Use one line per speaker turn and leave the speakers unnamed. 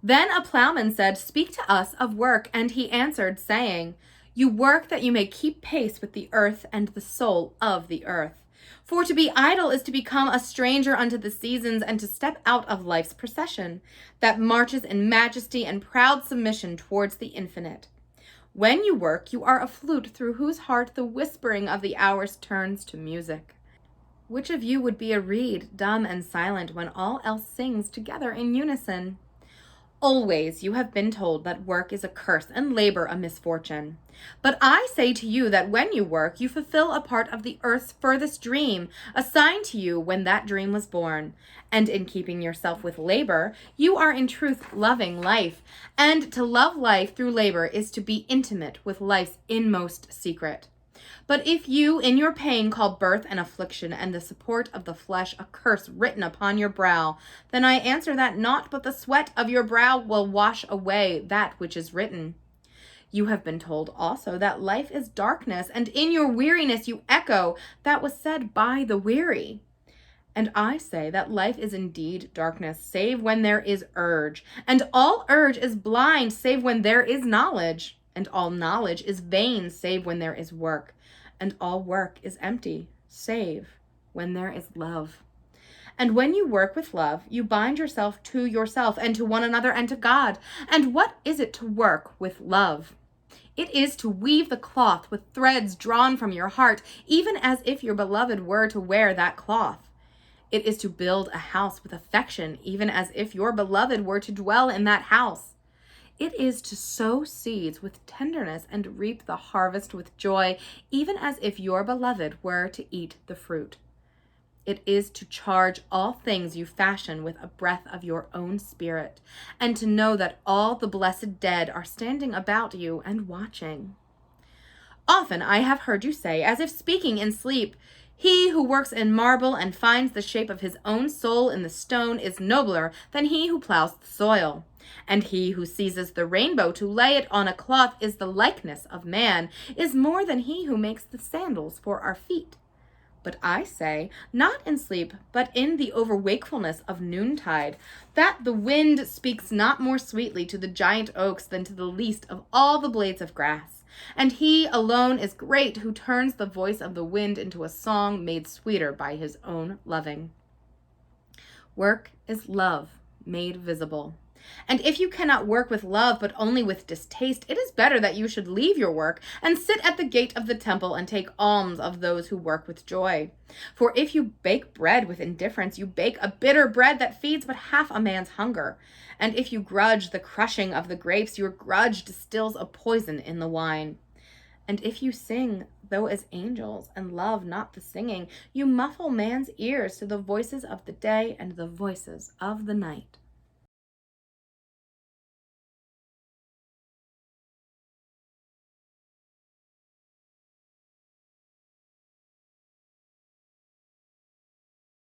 Then a plowman said, "Speak to us of work." And he answered, saying, "You work that you may keep pace with the earth and the soul of the earth. For to be idle is to become a stranger unto the seasons, and to step out of life's procession, that marches in majesty and proud submission towards the infinite. When you work, you are a flute through whose heart the whispering of the hours turns to music. Which of you would be a reed, dumb and silent, when all else sings together in unison? Always you have been told that work is a curse and labor a misfortune. But I say to you that when you work, you fulfill a part of the earth's furthest dream, assigned to you when that dream was born. And in keeping yourself with labor, you are in truth loving life. And to love life through labor is to be intimate with life's inmost secret. But if you in your pain call birth an affliction, and the support of the flesh a curse written upon your brow, then I answer that naught but the sweat of your brow will wash away that which is written. You have been told also that life is darkness, and in your weariness you echo that was said by the weary. And I say that life is indeed darkness, save when there is urge, and all urge is blind, save when there is knowledge, and all knowledge is vain, save when there is work, and all work is empty, save when there is love. And when you work with love, you bind yourself to yourself and to one another and to God. And what is it to work with love? It is to weave the cloth with threads drawn from your heart, even as if your beloved were to wear that cloth. It is to build a house with affection, even as if your beloved were to dwell in that house. It is to sow seeds with tenderness and reap the harvest with joy, even as if your beloved were to eat the fruit. It is to charge all things you fashion with a breath of your own spirit, and to know that all the blessed dead are standing about you and watching. Often I have heard you say, as if speaking in sleep, "He who works in marble and finds the shape of his own soul in the stone is nobler than he who plows the soil. And he who seizes the rainbow to lay it on a cloth is the likeness of man, is more than he who makes the sandals for our feet." But I say, not in sleep, but in the overwakefulness of noontide, that the wind speaks not more sweetly to the giant oaks than to the least of all the blades of grass. And he alone is great who turns the voice of the wind into a song made sweeter by his own loving. Work is love made visible. And if you cannot work with love, but only with distaste, it is better that you should leave your work and sit at the gate of the temple and take alms of those who work with joy. For if you bake bread with indifference, you bake a bitter bread that feeds but half a man's hunger. And if you grudge the crushing of the grapes, your grudge distills a poison in the wine. And if you sing, though as angels, and love not the singing, you muffle man's ears to the voices of the day and the voices of the night.